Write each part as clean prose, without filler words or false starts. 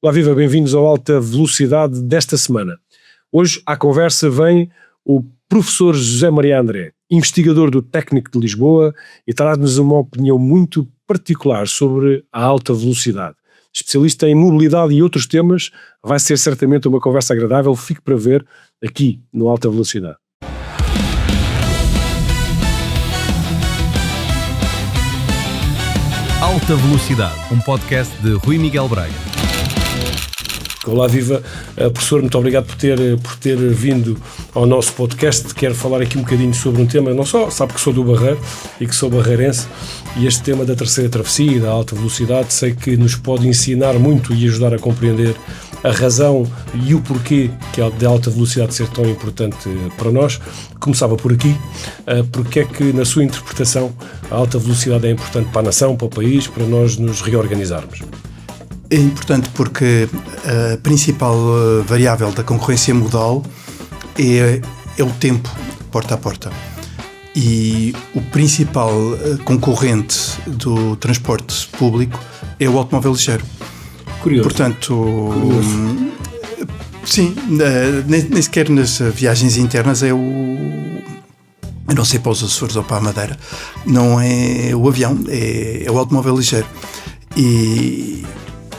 Olá, viva, bem-vindos ao Alta Velocidade desta semana. Hoje à conversa vem o professor José Maria André, investigador do Técnico de Lisboa, e traz-nos uma opinião muito particular sobre a alta velocidade. Especialista em mobilidade e outros temas, vai ser certamente uma conversa agradável, fique para ver aqui no Alta Velocidade. Alta Velocidade, um podcast de Rui Miguel Braga. Olá, viva. Professor, muito obrigado por ter vindo ao nosso podcast. Quero falar aqui um bocadinho sobre um tema, não só, sabe que sou do Barreiro e que sou barreirense, e este tema da terceira travessia e da alta velocidade sei que nos pode ensinar muito e ajudar a compreender a razão e o porquê que é da alta velocidade ser tão importante para nós. Começava por aqui, porque é que, na sua interpretação, a alta velocidade é importante para a nação, para o país, para nós nos reorganizarmos? É importante porque a principal variável da concorrência modal é o tempo porta a porta. E o principal concorrente do transporte público é o automóvel ligeiro. Curioso. Portanto, sim, nem sequer nas viagens internas é a não ser para os Açores ou para a Madeira, não é o avião, é o automóvel ligeiro.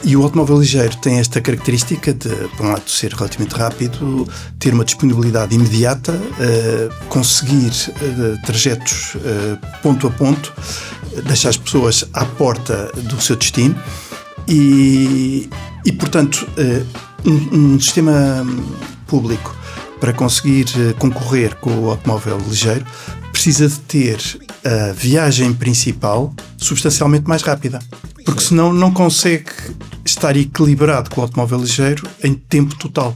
E o automóvel ligeiro tem esta característica de, por um lado, ser relativamente rápido, ter uma disponibilidade imediata, conseguir trajetos ponto a ponto, deixar as pessoas à porta do seu destino e portanto, um sistema público para conseguir concorrer com o automóvel ligeiro precisa de ter a viagem principal substancialmente mais rápida, porque senão não consegue estar equilibrado com o automóvel ligeiro em tempo total.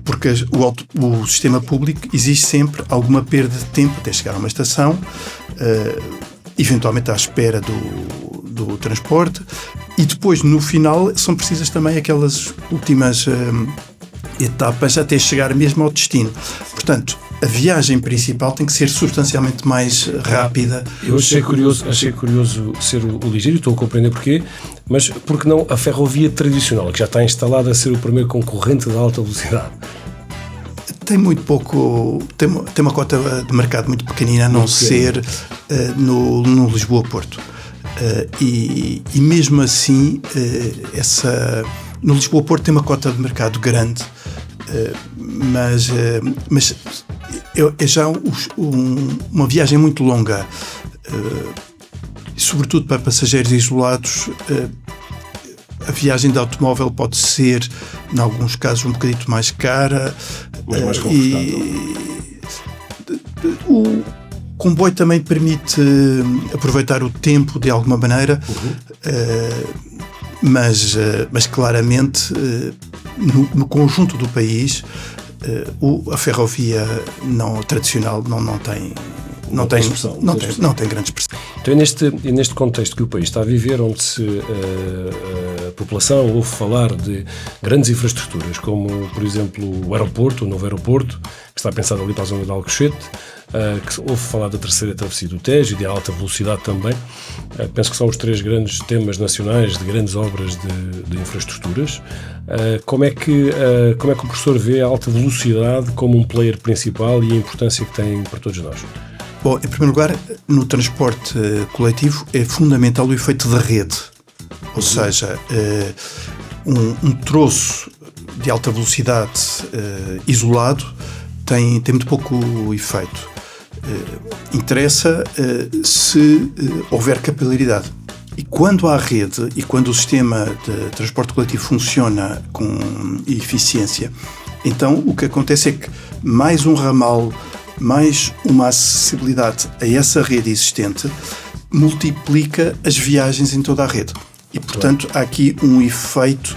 Porque o sistema público exige sempre alguma perda de tempo até chegar a uma estação, eventualmente à espera do transporte, e depois no final são precisas também aquelas últimas etapas até chegar mesmo ao destino. Portanto, a viagem principal tem que ser substancialmente mais rápida. Eu achei curioso ser o ligeiro, estou a compreender porquê, mas porque não a ferrovia tradicional, que já está instalada a ser o primeiro concorrente da alta velocidade? Tem muito pouco, tem uma cota de mercado muito pequenina, a não ser no Lisboa-Porto. E mesmo assim, no Lisboa-Porto tem uma cota de mercado grande, mas é já uma viagem muito longa, sobretudo para passageiros isolados. A viagem de automóvel pode ser, em alguns casos, um bocadinho mais cara, mas mais confortável. O comboio também permite aproveitar o tempo de alguma maneira, mas claramente no conjunto do país a ferrovia tradicional não tem grande expressão. Então é neste contexto que o país está a viver, onde a população ouve falar de grandes infraestruturas, como, por exemplo, o novo aeroporto, que está pensado ali para a zona de Alcochete, que ouve falar da terceira travessia do Tejo e de alta velocidade também. Penso que são os três grandes temas nacionais de grandes obras de infraestruturas. Como é que o professor vê a alta velocidade como um player principal e a importância que tem para todos nós? Bom, em primeiro lugar, no transporte coletivo é fundamental o efeito da rede. Ou seja, um troço de alta velocidade isolado tem muito pouco efeito. Interessa se houver capilaridade. E quando há rede e quando o sistema de transporte coletivo funciona com eficiência, então o que acontece é que mais um ramal, mais uma acessibilidade a essa rede existente multiplica as viagens em toda a rede. E, portanto, há aqui um efeito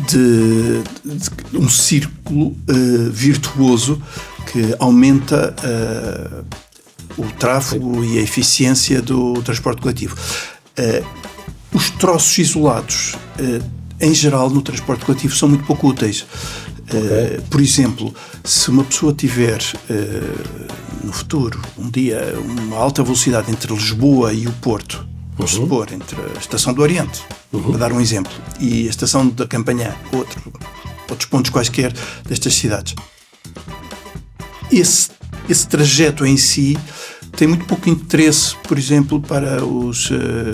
de um círculo virtuoso que aumenta o tráfego e a eficiência do transporte coletivo. Os troços isolados, em geral, no transporte coletivo são muito pouco úteis. Okay. Por exemplo, se uma pessoa tiver no futuro, um dia, uma alta velocidade entre Lisboa e o Porto, vamos supor, entre a Estação do Oriente, para dar um exemplo, e a Estação da Campanhã, outros pontos quaisquer destas cidades. Esse trajeto em si tem muito pouco interesse, por exemplo, para os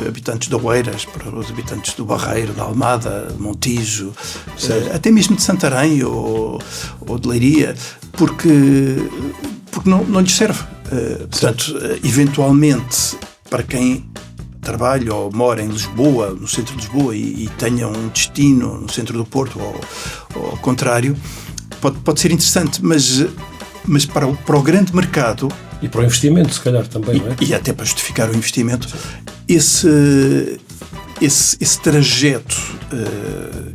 habitantes de Oeiras, para os habitantes do Barreiro, da Almada, de Montijo, até mesmo de Santarém ou de Leiria, porque não lhes serve. Portanto, eventualmente, para quem trabalha ou mora em Lisboa, no centro de Lisboa, e tenha um destino no centro do Porto, ou ao contrário, pode ser interessante, mas para o grande mercado... E para o investimento, se calhar, também, não é? E até para justificar o investimento, esse trajeto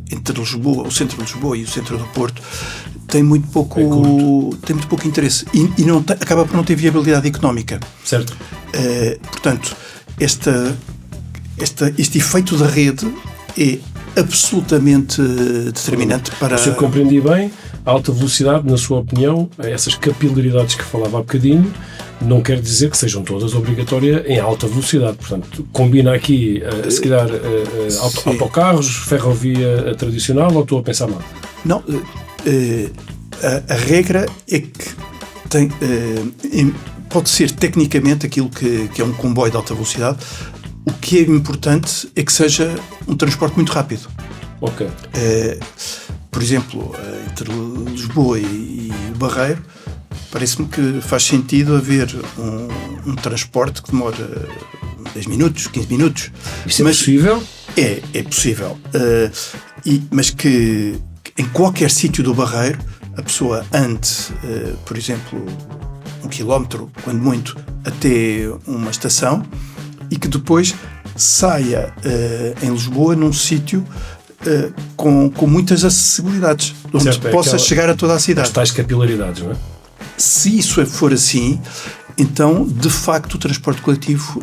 entre Lisboa, o centro de Lisboa e o centro do Porto tem muito pouco interesse e acaba por não ter viabilidade económica. Certo. Portanto, este efeito da rede é absolutamente determinante para... Se eu compreendi bem, a alta velocidade, na sua opinião, essas capilaridades que falava há bocadinho, não quer dizer que sejam todas obrigatórias em alta velocidade. Portanto, combina aqui, se calhar, autocarros, ferrovia tradicional, ou estou a pensar mal? Não, a regra é que pode ser tecnicamente aquilo que é um comboio de alta velocidade. O que é importante é que seja um transporte muito rápido. Ok. Por exemplo, entre Lisboa e Barreiro, parece-me que faz sentido haver um transporte que demora 10 minutos, 15 minutos. Isso é possível? É possível. Mas que em qualquer sítio do Barreiro a pessoa ande, por exemplo, 1 quilómetro, quando muito, até uma estação, e que depois saia em Lisboa num sítio com muitas acessibilidades, onde possa chegar a toda a cidade. As tais capilaridades, não é? Se isso for assim, então, de facto, o transporte coletivo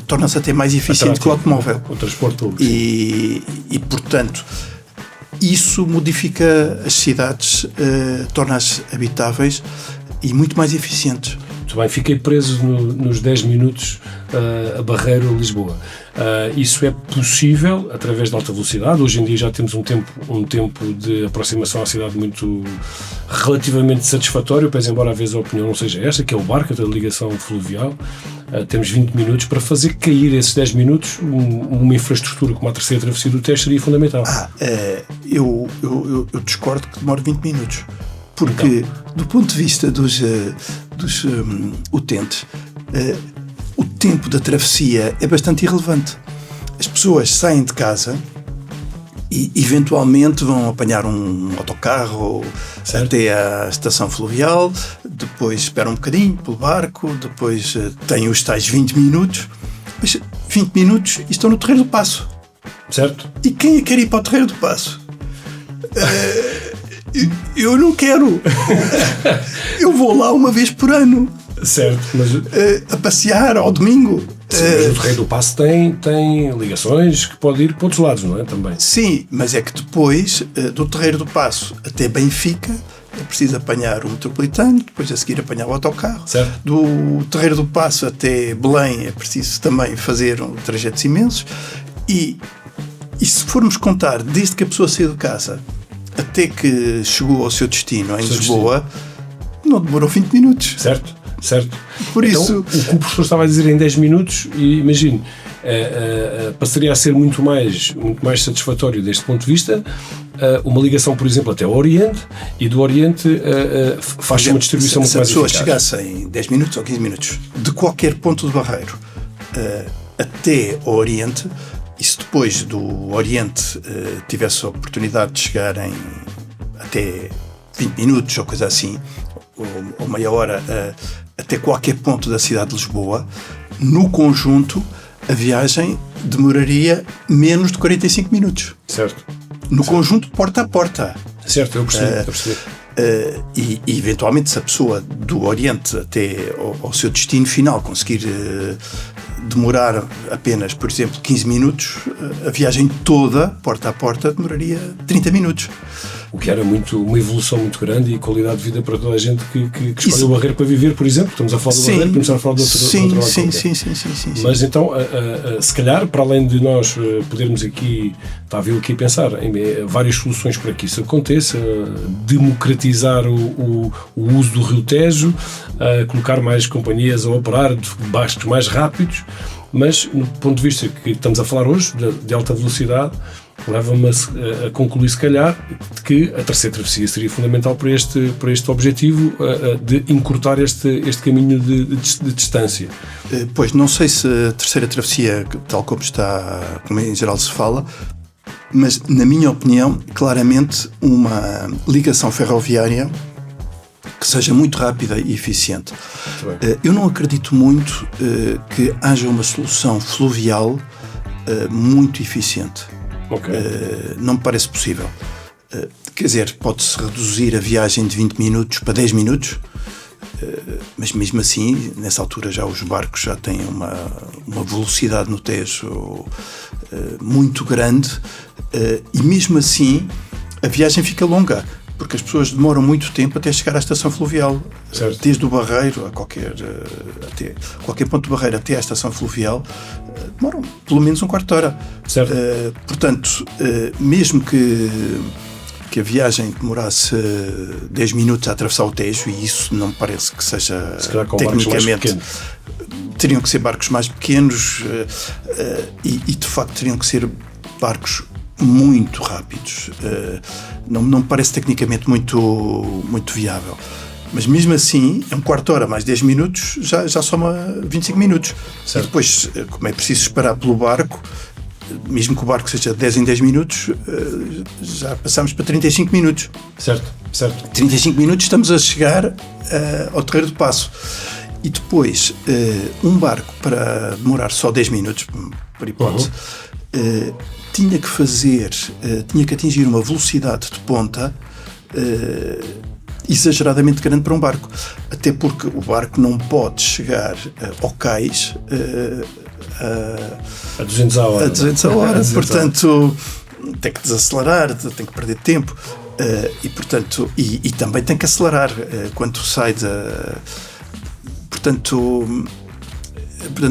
torna-se até mais eficiente que o automóvel. O transporte público. E, portanto, isso modifica as cidades, torna-as habitáveis e muito mais eficientes. Muito bem, fiquei preso nos 10 minutos a Barreiro-Lisboa. Isso é possível através da alta velocidade. Hoje em dia já temos um tempo de aproximação à cidade muito relativamente satisfatório, pese embora às vezes a opinião não seja esta, que é o barco, a ligação fluvial. Temos 20 minutos para fazer cair esses 10 minutos. Uma infraestrutura como a terceira travessia do Tejo seria fundamental. Eu discordo que demore 20 minutos. Porque, do ponto de vista dos utentes, o tempo da travessia é bastante irrelevante. As pessoas saem de casa e, eventualmente, vão apanhar um autocarro até à estação fluvial, depois esperam um bocadinho pelo barco, depois têm os tais 20 minutos. Mas 20 minutos e estão no Terreiro do Paço. Certo. E quem é que quer ir para o Terreiro do Paço? Eu não quero. Eu vou lá uma vez por ano. Certo, mas... a passear ao domingo. Sim, mas o Terreiro do Paço tem ligações que pode ir para outros lados, não é? Também. Sim, mas é que depois, do Terreiro do Paço até Benfica, é preciso apanhar o metropolitano, depois a seguir apanhar o autocarro. Certo. Do Terreiro do Paço até Belém é preciso também fazer trajetos imensos. E se formos contar, desde que a pessoa saiu de casa até que chegou ao seu destino em Lisboa, não demorou 20 minutos. Certo. Por então, isso... o que o professor estava a dizer em 10 minutos, e imagine, passaria a ser muito mais satisfatório deste ponto de vista, uma ligação, por exemplo, até ao Oriente, e do Oriente faz uma distribuição muito mais eficaz. Se a pessoa chegasse em 10 minutos ou 15 minutos de qualquer ponto do Barreiro até ao Oriente, e se depois do Oriente tivesse a oportunidade de chegar em até 20 minutos ou coisa assim, ou meia hora, até qualquer ponto da cidade de Lisboa, no conjunto a viagem demoraria menos de 45 minutos. Certo. No conjunto, porta a porta. Certo, eu percebi. E eventualmente, se a pessoa do Oriente até ao seu destino final conseguir demorar apenas, por exemplo, 15 minutos, a viagem toda, porta a porta, demoraria 30 minutos. o que era uma evolução muito grande e qualidade de vida para toda a gente que escolhe o Barreiro para viver, por exemplo. Estamos a falar do Barreiro, podemos estar a falar de outro lado. Sim. Mas então, se calhar, para além de nós podermos aqui, estava eu aqui a pensar em várias soluções para que isso aconteça, democratizar o uso do Rio Tejo, colocar mais companhias a operar de barcos mais rápidos, mas do ponto de vista que estamos a falar hoje, de alta velocidade, leva-me a concluir, se calhar, que a terceira travessia seria fundamental para este objetivo de encurtar este caminho de distância. Pois, não sei se a terceira travessia, tal como em geral se fala, mas, na minha opinião, claramente uma ligação ferroviária que seja muito rápida e eficiente. Eu não acredito muito que haja uma solução fluvial muito eficiente. Okay. Não me parece possível. Quer dizer, pode-se reduzir a viagem de 20 minutos para 10 minutos, mas mesmo assim, nessa altura já os barcos já têm uma velocidade no Tejo muito grande, e mesmo assim a viagem fica longa, porque as pessoas demoram muito tempo até chegar à estação fluvial. Certo. Desde o Barreiro a qualquer ponto do Barreiro até à estação fluvial, demoram pelo menos um quarto de hora. Certo. Portanto, mesmo que a viagem demorasse 10 minutos a atravessar o Tejo, e isso não me parece que seja tecnicamente, teriam que ser barcos mais pequenos, e de facto teriam que ser barcos muito rápidos. Não me parece tecnicamente muito viável. Mas mesmo assim, um quarto de hora mais 10 minutos já soma 25 minutos. Certo. E depois, como é preciso esperar pelo barco, mesmo que o barco seja 10 em 10 minutos, já passamos para 35 minutos. Certo. 35 minutos estamos a chegar ao Terreiro do Paço. E depois, um barco para demorar só 10 minutos, por hipótese, tinha que atingir uma velocidade de ponta exageradamente grande para um barco, até porque o barco não pode chegar ao cais a 200 a hora. A 200 a hora. Portanto, tem que desacelerar, tem que perder tempo, e também tem que acelerar quando sai da... Portanto,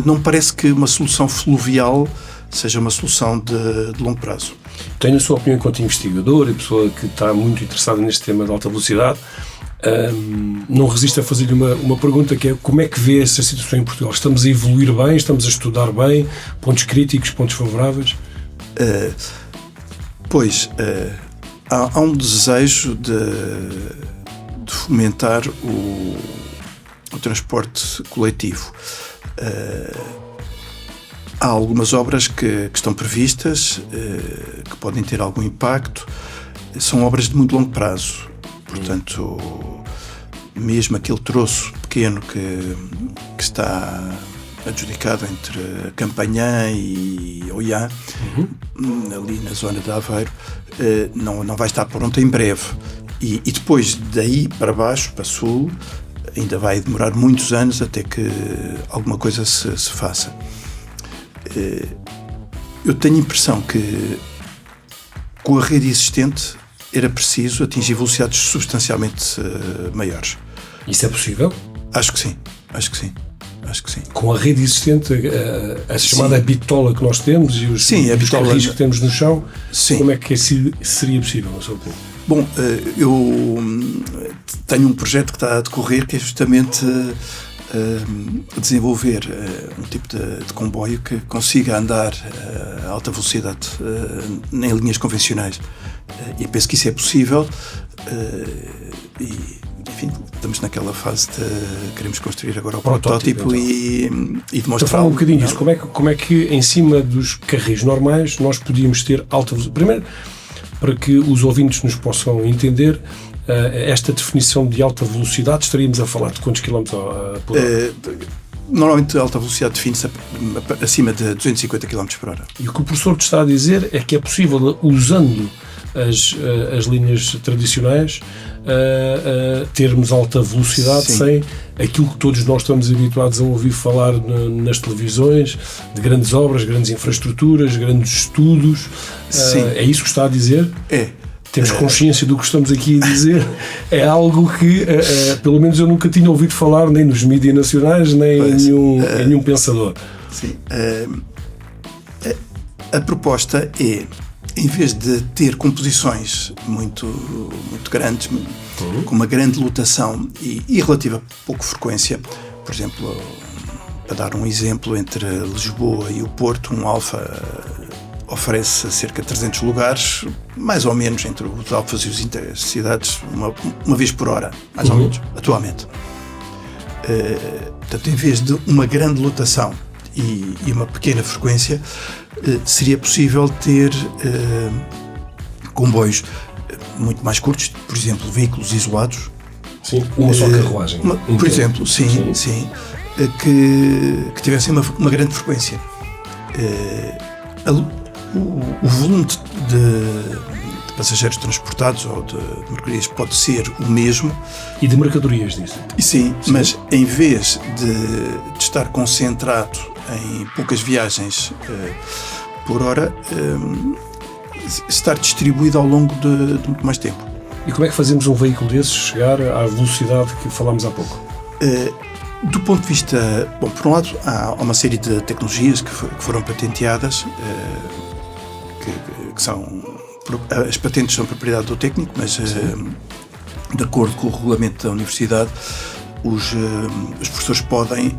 não me parece que uma solução fluvial seja uma solução de longo prazo. Tenho a sua opinião enquanto investigador e pessoa que está muito interessada neste tema de alta velocidade. Não resisto a fazer-lhe uma pergunta, que é: como é que vê essa situação em Portugal? Estamos a evoluir bem? Estamos a estudar bem? Pontos críticos, pontos favoráveis? Há um desejo de fomentar o transporte coletivo. Há algumas obras que estão previstas, que podem ter algum impacto. São obras de muito longo prazo. Portanto, mesmo aquele troço pequeno que está adjudicado entre Campanhã e Oiã, ali na zona de Aveiro, não vai estar pronto em breve. E depois, daí para baixo, para sul, ainda vai demorar muitos anos até que alguma coisa se faça. Eu tenho a impressão que com a rede existente era preciso atingir velocidades substancialmente maiores. Isso é possível? Acho que sim. Com a rede existente, a chamada bitola que nós temos e os carris que temos no chão, como é que seria possível, na sua opinião? Bom, eu tenho um projeto que está a decorrer, que é justamente desenvolver um tipo de comboio que consiga andar a alta velocidade em linhas convencionais. E penso que isso é possível, e, enfim, estamos naquela fase de queremos construir agora o protótipo e demonstrar. Fala um bocadinho disso. Como é que em cima dos carris normais nós podíamos ter alta velocidade? Primeiro, para que os ouvintes nos possam entender, esta definição de alta velocidade, estaríamos a falar de quantos quilómetros por hora? Normalmente a alta velocidade define-se acima de 250 km por hora. E o que o professor te está a dizer é que é possível, usando as linhas tradicionais, termos alta velocidade. Sim. Sem aquilo que todos nós estamos habituados a ouvir falar nas televisões, de grandes obras, grandes infraestruturas, grandes estudos. É isso que está a dizer? É. Temos consciência do que estamos aqui a dizer. É algo que, pelo menos, eu nunca tinha ouvido falar nem nos mídias nacionais, nem em nenhum pensador. Sim. A proposta é, em vez de ter composições muito grandes, com uma grande lotação e relativa pouca frequência, por exemplo, para dar um exemplo, entre Lisboa e o Porto, um Alfa oferece cerca de 300 lugares, mais ou menos entre os Alfas e os intercidades, uma vez por hora, mais ou menos, atualmente. Portanto, em vez de uma grande lotação e uma pequena frequência, seria possível ter comboios muito mais curtos, por exemplo, veículos isolados. Sim, uma só carruagem. Por exemplo, sim. Que tivessem uma grande frequência. O volume de passageiros transportados ou de mercadorias pode ser o mesmo. E de mercadorias, disso. Sim, mas em vez de estar concentrado em poucas viagens por hora, estar distribuído ao longo de muito mais tempo. E como é que fazemos um veículo desses chegar à velocidade que falámos há pouco? Do ponto de vista... Bom, por um lado, há uma série de tecnologias que foram patenteadas, que são... As patentes são propriedade do técnico, mas de acordo com o regulamento da universidade, os professores podem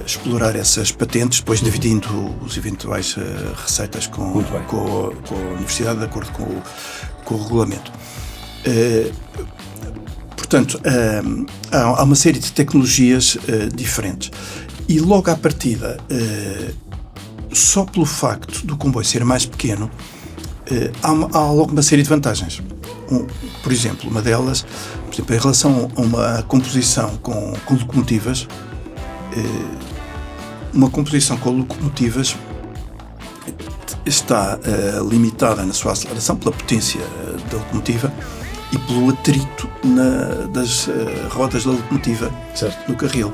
explorar essas patentes, depois dividindo os eventuais receitas com a universidade, de acordo com o regulamento. Portanto, há uma série de tecnologias diferentes. E logo à partida, só pelo facto do comboio ser mais pequeno, há logo uma série de vantagens. Por exemplo, uma delas, em relação a uma composição com locomotivas, uma composição com locomotivas está limitada na sua aceleração pela potência da locomotiva e pelo atrito das rodas da locomotiva, certo, no carril.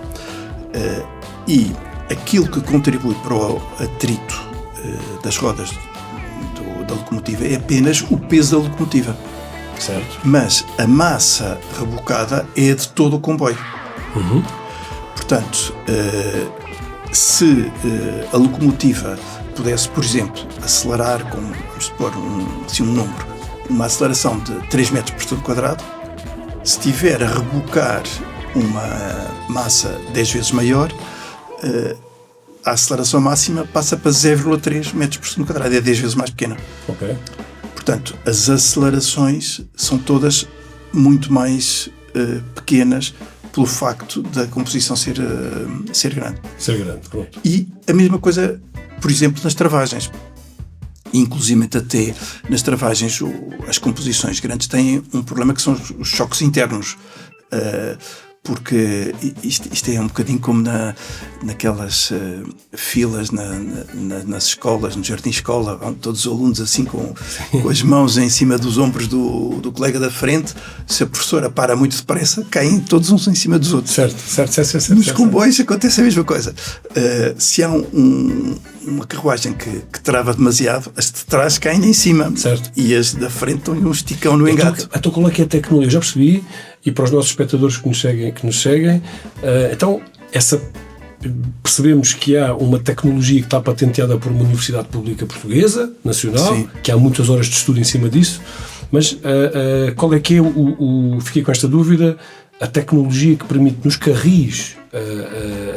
E aquilo que contribui para o atrito das rodas da locomotiva é apenas o peso da locomotiva. Certo. Mas a massa rebocada é de todo o comboio. Portanto, se a locomotiva pudesse, por exemplo, acelerar com, vamos supor, um número, uma aceleração de 3 metros por segundo quadrado, se tiver a rebocar uma massa 10 vezes maior, a aceleração máxima passa para 0,3 metros por segundo quadrado, é 10 vezes mais pequena. Ok. Portanto, as acelerações são todas muito mais pequenas pelo facto da composição ser grande. Ser grande, pronto. E a mesma coisa, por exemplo, nas travagens. Inclusive até nas travagens as composições grandes têm um problema que são os choques internos, porque isto é um bocadinho como naquelas filas nas escolas, no jardim-escola, vão todos os alunos assim com as mãos em cima dos ombros do colega da frente. Se a professora para muito depressa, caem todos uns em cima dos outros. Certo. Nos comboios acontece a mesma coisa. Se há uma carruagem que trava demasiado, as de trás caem em cima, certo, e as da frente estão um esticão no engate. Então qual é que é a tecnologia? Eu já percebi, e para os nossos espectadores que nos seguem, então percebemos que há uma tecnologia que está patenteada por uma universidade pública portuguesa, nacional, sim, que há muitas horas de estudo em cima disso, mas qual é que é fiquei com esta dúvida, a tecnologia que permite nos carris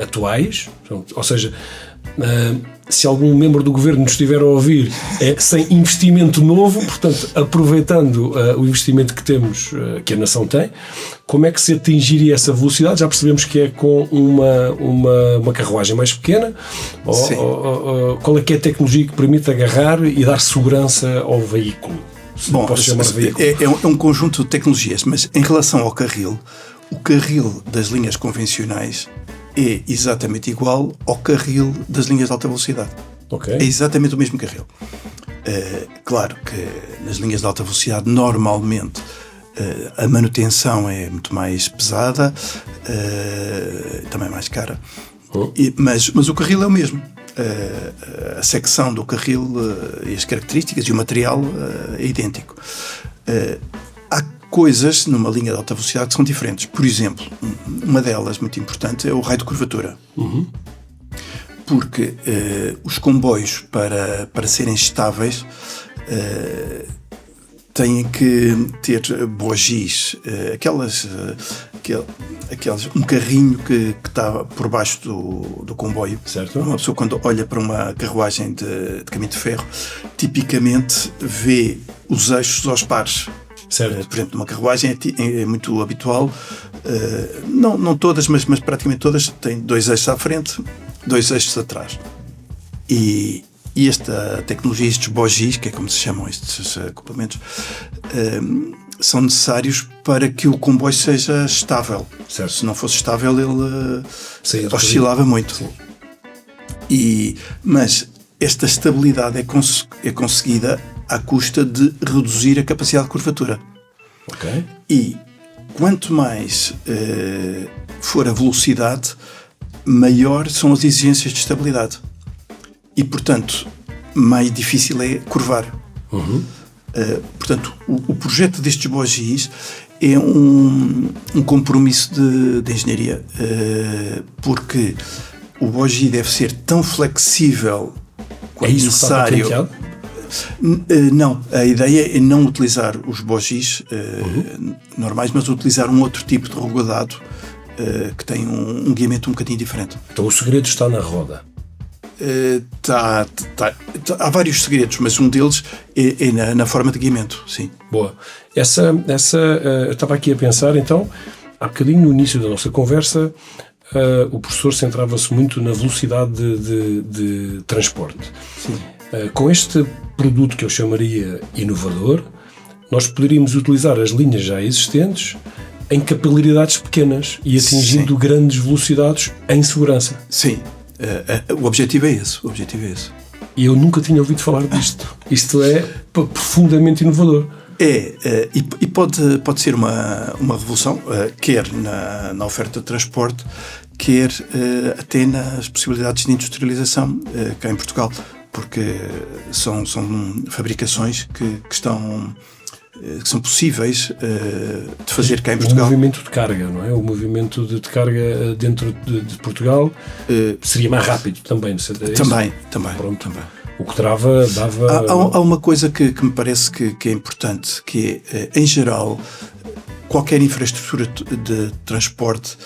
atuais, ou seja, se algum membro do governo nos estiver a ouvir, sem investimento novo, portanto, aproveitando o investimento que temos, que a nação tem, como é que se atingiria essa velocidade? Já percebemos que é com uma carruagem mais pequena. Qual é que é a tecnologia que permite agarrar e dar segurança ao veículo? Bom, é um conjunto de tecnologias, mas em relação ao carril, o carril das linhas convencionais é exatamente igual ao carril das linhas de alta velocidade. Okay. É exatamente o mesmo carril. Claro que nas linhas de alta velocidade, normalmente, a manutenção é muito mais pesada, também mais cara, mas o carril é o mesmo. a secção do carril e as características e o material é idêntico. Há coisas numa linha de alta velocidade que são diferentes. Por exemplo, uma delas muito importante é o raio de curvatura. Porque os comboios, para serem estáveis, têm que ter bogies, um carrinho que está por baixo do comboio. Certo. Uma pessoa, quando olha para uma carruagem de caminho de ferro, tipicamente vê os eixos aos pares. Certo. Por exemplo, numa carruagem é muito habitual, não todas, mas praticamente todas, têm 2 eixos à frente, 2 eixos atrás. E esta tecnologia, estes bogies, que é como se chamam estes acoplamentos, são necessários para que o comboio seja estável. Certo. Se não fosse estável, ele oscilava muito. Sim. Mas esta estabilidade é conseguida à custa de reduzir a capacidade de curvatura. Ok. E quanto mais for a velocidade, maior são as exigências de estabilidade. E, portanto, mais difícil é curvar. Portanto, o projeto destes bogies é um compromisso de engenharia, porque o bogie deve ser tão flexível quanto necessário. Não, a ideia é não utilizar os bogies normais, mas utilizar um outro tipo de rodado que tem um guiamento um bocadinho diferente. Então o segredo está na roda. Há vários segredos, mas um deles é na forma de guiamento, sim. Boa. Eu estava aqui a pensar, então, há bocadinho no início da nossa conversa, o professor centrava-se muito na velocidade de transporte. Sim. Com este produto que eu chamaria inovador, nós poderíamos utilizar as linhas já existentes em capilaridades pequenas e atingindo grandes velocidades em segurança. Sim. O objetivo é esse. E eu nunca tinha ouvido falar disto. Isto é profundamente inovador. E pode ser uma revolução, quer na oferta de transporte, quer até nas possibilidades de industrialização cá em Portugal, porque são fabricações que são possíveis de fazer cá em Portugal. O movimento de carga, não é? O movimento de carga dentro de Portugal seria mais rápido também, não sei. Também. Pronto. Também. O que dava... Há uma coisa que me parece que é importante, que é, em geral, qualquer infraestrutura de transporte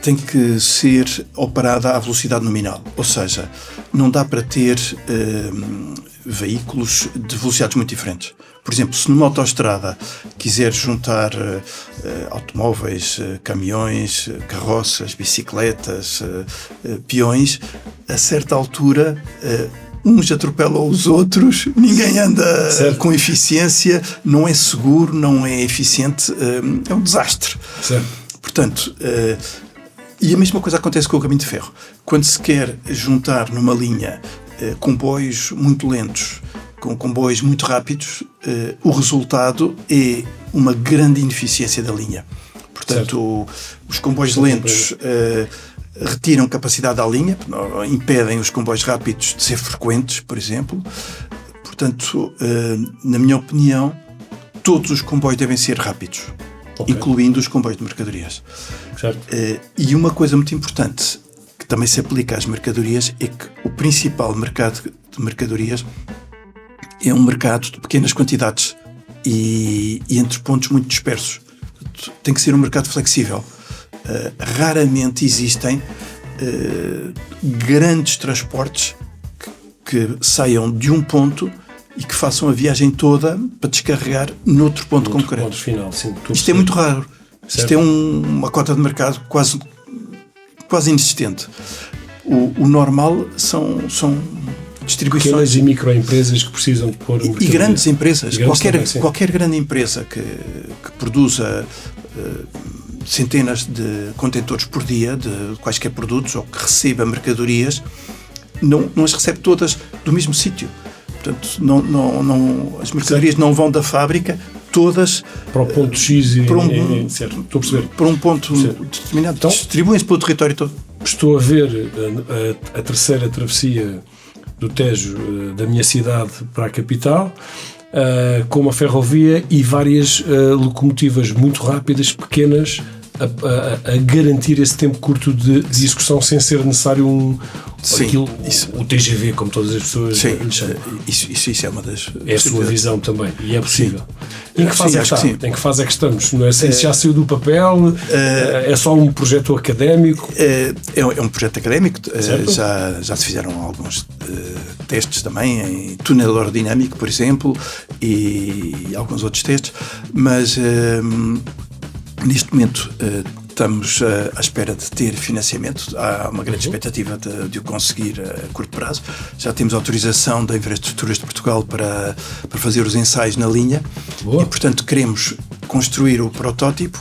tem que ser operada à velocidade nominal. Ou seja, não dá para ter veículos de velocidades muito diferentes. Por exemplo, se numa autoestrada quiser juntar automóveis, caminhões, carroças, bicicletas, peões, a certa altura uns atropelam os outros, ninguém anda com eficiência, não é seguro, não é eficiente, é um desastre. Certo. Portanto, e a mesma coisa acontece com o caminho de ferro. Quando se quer juntar numa linha comboios muito lentos com comboios muito rápidos, o resultado é uma grande ineficiência da linha. Portanto, os comboios lentos retiram capacidade à linha, impedem os comboios rápidos de ser frequentes, por exemplo. Portanto, na minha opinião, todos os comboios devem ser rápidos, incluindo os comboios de mercadorias. Certo. E uma coisa muito importante que também se aplica às mercadorias é que o principal mercado de mercadorias é um mercado de pequenas quantidades e entre pontos muito dispersos. Tem que ser um mercado flexível. Raramente existem grandes transportes que saiam de um ponto e que façam a viagem toda para descarregar noutro ponto concorrente. Ponto final, sim, isto é muito raro. Certo. Isto é uma cota de mercado quase inexistente. O normal são distribuições. Pequenas e microempresas que precisam de pôr e grandes empresas. Grandes qualquer grande empresa que produza centenas de contentores por dia de quaisquer produtos ou que receba mercadorias, não as recebe todas do mesmo sítio. Portanto, as mercadorias não vão da fábrica todas para o ponto X para certo, estou a perceber. Para um ponto determinado. Então, distribuem-se para o território todo. estou a ver a terceira travessia do Tejo da minha cidade para a capital, com uma ferrovia e várias locomotivas muito rápidas, pequenas, a garantir esse tempo curto de execução sem ser necessário o TGV, como todas as pessoas lhe chamam. Isso é uma das... É a sua visão também, e é possível. Sim. Em que fase é que está? Em que fase é que estamos? Não é assim, já saiu do papel? É só um projeto académico? É um projeto académico. Já se fizeram alguns testes também, em túnel aerodinâmico, por exemplo, e alguns outros testes, mas neste momento estamos à espera de ter financiamento. Há uma grande expectativa de o conseguir a curto prazo. Já temos autorização da Infraestruturas de Portugal para fazer os ensaios na linha. Boa. E, portanto, queremos construir o protótipo,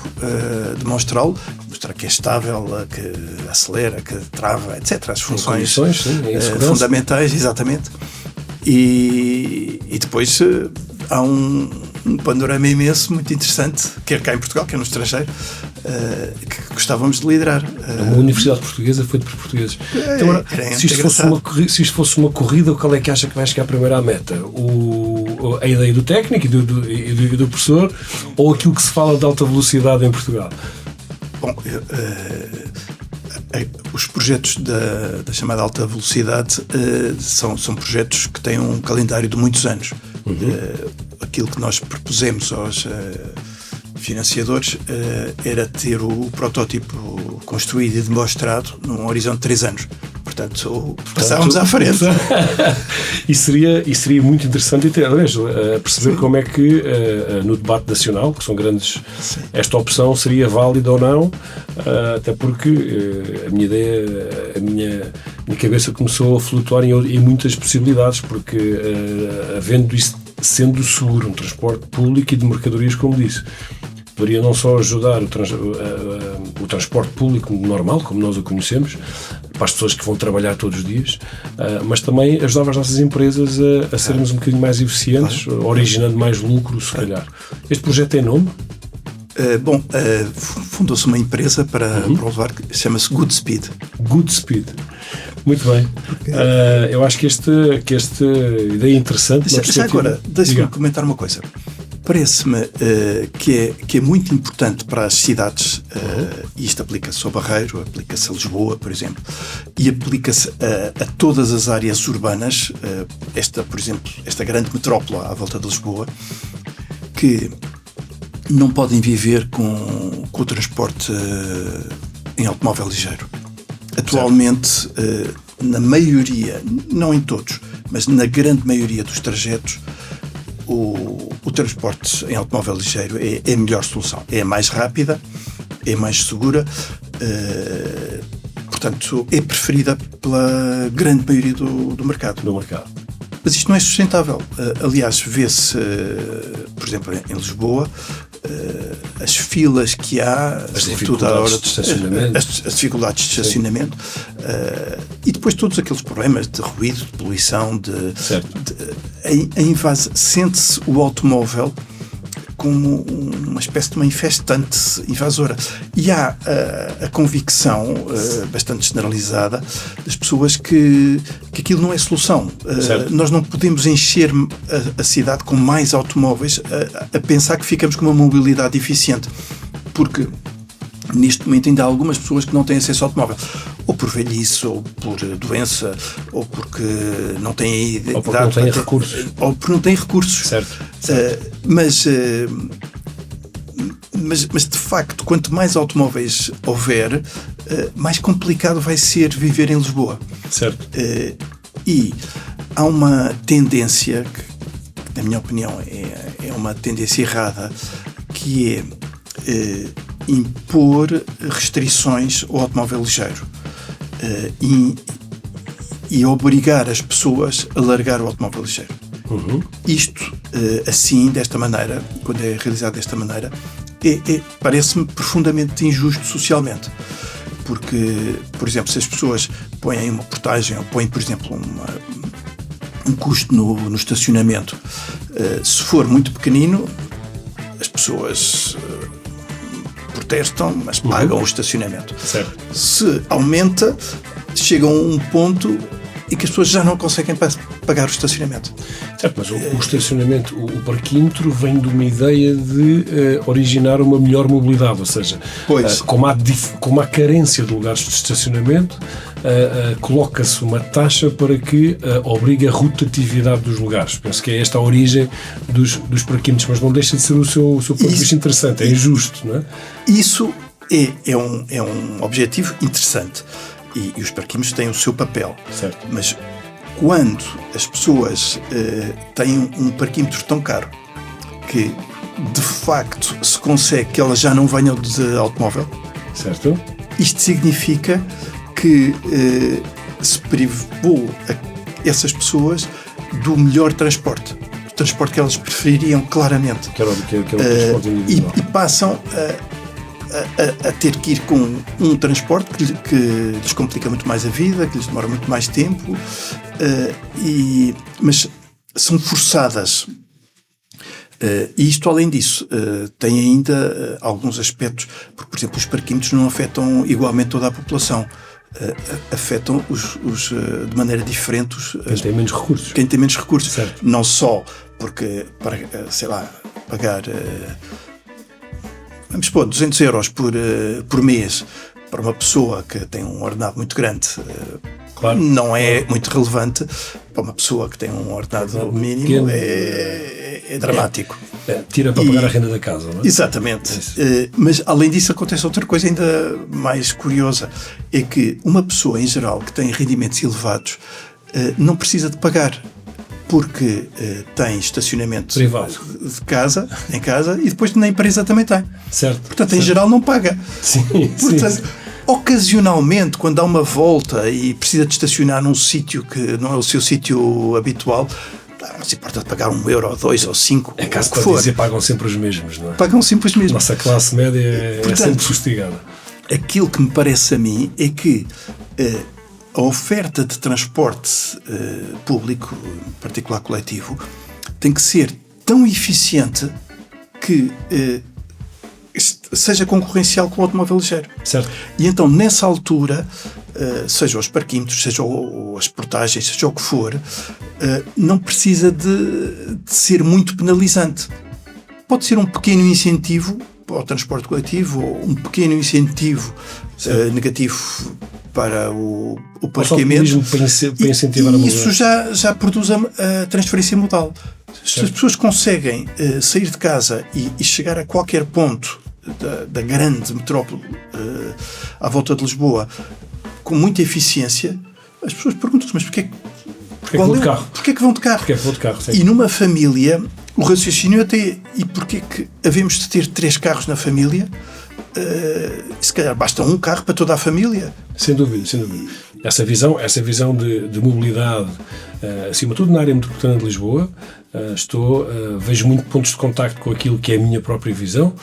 demonstrá-lo, mostrar que é estável, que acelera, que trava, etc. As funções fundamentais, exatamente. E depois há um panorama imenso, muito interessante, quer cá em Portugal, quer no estrangeiro, que gostávamos de liderar. Uma universidade portuguesa feita por portugueses. Então, se isto fosse uma corrida, qual é que acha que vai chegar primeiro à meta? A ideia do técnico e do professor, ou aquilo que se fala de alta velocidade em Portugal? Bom, os projetos da chamada alta velocidade são projetos que têm um calendário de muitos anos. Aquilo que nós propusemos aos financiadores era ter o protótipo construído e demonstrado num horizonte de 3 anos. Portanto, passávamos à frente. E seria muito interessante perceber como é que no debate nacional, que são grandes, esta opção seria válida ou não, até porque a minha ideia, a minha cabeça começou a flutuar em muitas possibilidades, porque havendo isso, sendo seguro um transporte público e de mercadorias, como disse, poderia não só ajudar o transporte público normal, como nós o conhecemos, para as pessoas que vão trabalhar todos os dias, mas também ajudava as nossas empresas a sermos um bocadinho mais eficientes, originando mais lucro, se calhar. Este projeto tem nome? Fundou-se uma empresa para levar, que chama-se Goodspeed. Goodspeed. Muito bem. Eu acho que esta ideia é interessante. Já agora, deixa-me comentar uma coisa. Parece-me que é muito importante para as cidades, e isto aplica-se ao Barreiro, aplica-se a Lisboa, por exemplo, e aplica-se a todas as áreas urbanas, por exemplo, esta grande metrópole à volta de Lisboa, que não podem viver com o transporte em automóvel ligeiro. Atualmente, na maioria, não em todos, mas na grande maioria dos trajetos, o transporte em automóvel ligeiro é a melhor solução. É a mais rápida, é mais segura, portanto, é preferida pela grande maioria do mercado. Mas isto não é sustentável. Aliás, vê-se, por exemplo, em Lisboa, as filas que há, as dificuldades de estacionamento, as dificuldades de estacionamento, e depois todos aqueles problemas de ruído, de poluição, sente-se o automóvel como uma espécie de uma infestante invasora. E há a convicção bastante generalizada das pessoas que aquilo não é solução. Nós não podemos encher a cidade com mais automóveis a pensar que ficamos com uma mobilidade eficiente. Porque neste momento ainda há algumas pessoas que não têm acesso ao automóvel. Ou por velhice, ou por doença, ou porque não têm idade, ou porque não têm recursos. Ou porque não têm recursos. Mas de facto, quanto mais automóveis houver, mais complicado vai ser viver em Lisboa. E há uma tendência que, na minha opinião, é uma tendência errada, que é impor restrições ao automóvel ligeiro e obrigar as pessoas a largar o automóvel ligeiro. Isto, assim, desta maneira, quando é realizado desta maneira, parece-me profundamente injusto socialmente. Porque, por exemplo, se as pessoas põem uma portagem ou põem, por exemplo, um custo no estacionamento, se for muito pequenino, as pessoas protestam, mas pagam o estacionamento. Certo. Se aumenta, chegam a um ponto em que as pessoas já não conseguem pagar o estacionamento. Certo, mas o estacionamento, o parquímetro vem de uma ideia de originar uma melhor mobilidade, ou seja, como há carência de lugares de estacionamento, coloca-se uma taxa para que obrigue a rotatividade dos lugares. Penso que é esta a origem dos parquímetros, mas não deixa de ser o seu ponto de vista interessante, é injusto, não é? Isso é um objetivo interessante. E os parquímetros têm o seu papel. Certo. Mas quando as pessoas têm um parquímetro tão caro que, de facto, se consegue que elas já não venham de automóvel, certo, isto significa que se privou essas pessoas do melhor transporte. O transporte que elas prefeririam claramente. Que era o transporte individual. E passam a ter que ir com um transporte que lhes complica muito mais a vida, que lhes demora muito mais tempo, mas são forçadas. E isto, além disso, tem ainda alguns aspectos, porque, por exemplo, os parquímetros não afetam igualmente toda a população. Afetam de maneira diferente quem tem menos recursos. Quem tem menos recursos. Certo. Não só porque, sei lá, pagar... vamos pôr 200 euros por mês para uma pessoa que tem um ordenado muito grande, claro, não é muito relevante. Para uma pessoa que tem um ordenado mínimo é dramático. Tira para pagar a renda da casa, não é? Exatamente. Mas além disso acontece outra coisa ainda mais curiosa, é que uma pessoa em geral que tem rendimentos elevados não precisa de pagar, porque tem estacionamento privado em casa e depois na empresa também tem. Certo. Portanto, certo. Em geral não paga. Sim, portanto, sim. Ocasionalmente, quando dá uma volta e precisa de estacionar num sítio que não é o seu sítio habitual, não se importa de pagar 1 euro, ou 2 ou 5. É caso para dizer, pagam sempre os mesmos, não é? Pagam sempre os mesmos. Nossa classe média é sempre fustigada. Aquilo que me parece a mim é que a oferta de transporte público, em particular coletivo, tem que ser tão eficiente que seja concorrencial com o automóvel ligeiro. Certo. E então, nessa altura, seja os parquímetros, seja as portagens, seja o que for, não precisa de ser muito penalizante. Pode ser um pequeno incentivo para o transporte coletivo ou um pequeno incentivo negativo para o parqueamento, para incentivar a mobilidade. Isso já produz a transferência modal. Se as pessoas conseguem sair de casa e chegar a qualquer ponto da grande metrópole à volta de Lisboa com muita eficiência, as pessoas perguntam-se, mas porquê que vão de carro? Porquê que vão de carro? Sim. E numa família, o raciocínio até, e porquê que havemos de ter 3 carros na família? Se calhar basta um carro para toda a família. Sem dúvida, sem dúvida. Essa visão de mobilidade, acima de tudo na área metropolitana de Lisboa, vejo muito pontos de contacto com aquilo que é a minha própria visão,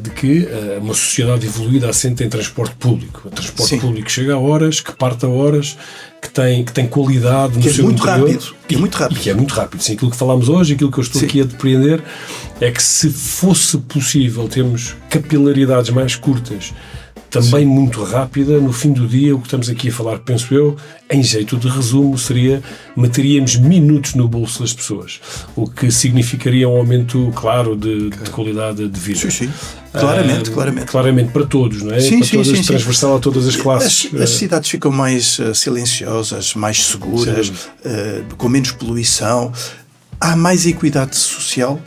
de que uma sociedade evoluída assenta em transporte público. O transporte público chega a horas, que parte a horas, que tem qualidade no seu interior. É muito rápido. E que é muito rápido. Sim, aquilo que falámos hoje, aquilo que eu estou aqui a depreender, é que se fosse possível termos capilaridades mais curtas, também muito rápida, no fim do dia, o que estamos aqui a falar, penso eu, em jeito de resumo, seria meteríamos minutos no bolso das pessoas, o que significaria um aumento, claro, de qualidade de vida. Sim. Claramente. Claramente para todos, não é? Sim, transversal a todas as classes. As cidades ficam mais silenciosas, mais seguras, com menos poluição, há mais equidade social,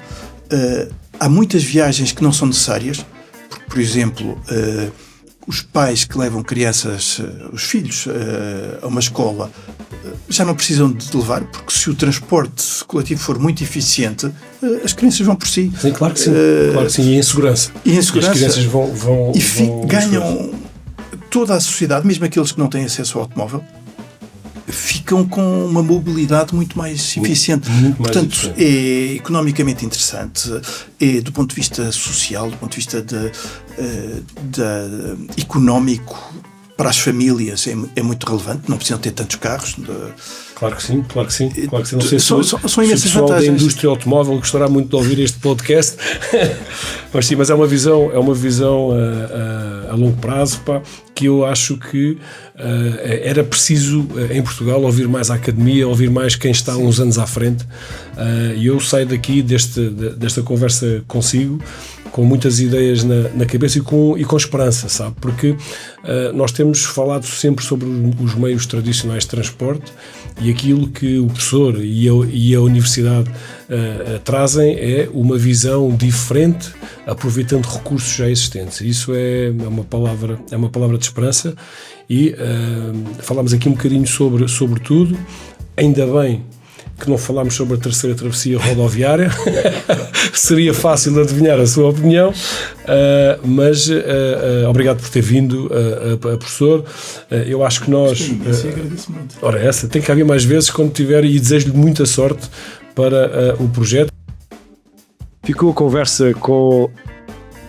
há muitas viagens que não são necessárias, porque, por exemplo, os pais que levam crianças, os filhos, a uma escola, já não precisam de levar, porque se o transporte coletivo for muito eficiente, as crianças vão por si. Sim, claro que sim. E em segurança. E as crianças vão ganham toda a sociedade, mesmo aqueles que não têm acesso ao automóvel, ficam com uma mobilidade muito mais eficiente. Portanto, é economicamente interessante, é do ponto de vista social, do ponto de vista económico, para as famílias é muito relevante, não precisam ter tantos carros. Claro que sim, claro que sim. Claro que sim. Não sei se São imensas o pessoal vantagens. da indústria automóvel gostará muito de ouvir este podcast, mas sim, mas é uma visão a longo prazo, pá, que eu acho que era preciso em Portugal ouvir mais a academia, ouvir mais quem está uns anos à frente, e eu saio daqui desta conversa consigo com muitas ideias na cabeça e com esperança, sabe? Porque nós temos falado sempre sobre os meios tradicionais de transporte, e aquilo que o professor e a universidade trazem é uma visão diferente, aproveitando recursos já existentes. Isso é uma palavra de esperança, e falámos aqui um bocadinho sobre tudo. Ainda bem que não falámos sobre a terceira travessia rodoviária. Seria fácil adivinhar a sua opinião, mas obrigado por ter vindo, professor. Eu acho que nós... agradeço muito. Ora, essa tem que haver mais vezes quando tiver, e desejo-lhe muita sorte para o projeto. Ficou a conversa com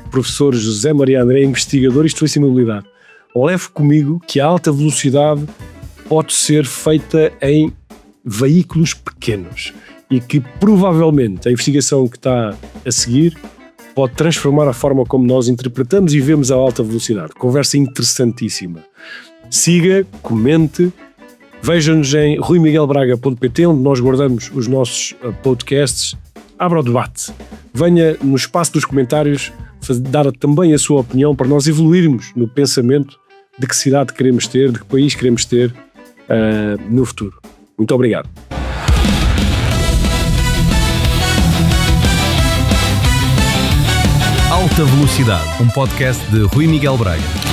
o professor José Maria André, investigador e instrução em mobilidade. Leve comigo que a alta velocidade pode ser feita em veículos pequenos, e que provavelmente a investigação que está a seguir pode transformar a forma como nós interpretamos e vemos a alta velocidade. Conversa interessantíssima. Siga, comente, veja-nos em ruimiguelbraga.pt, onde nós guardamos os nossos podcasts. Abra o debate. Venha no espaço dos comentários dar também a sua opinião, para nós evoluirmos no pensamento de que cidade queremos ter, de que país queremos ter no futuro. Muito obrigado. Alta Velocidade, um podcast de Rui Miguel Braga.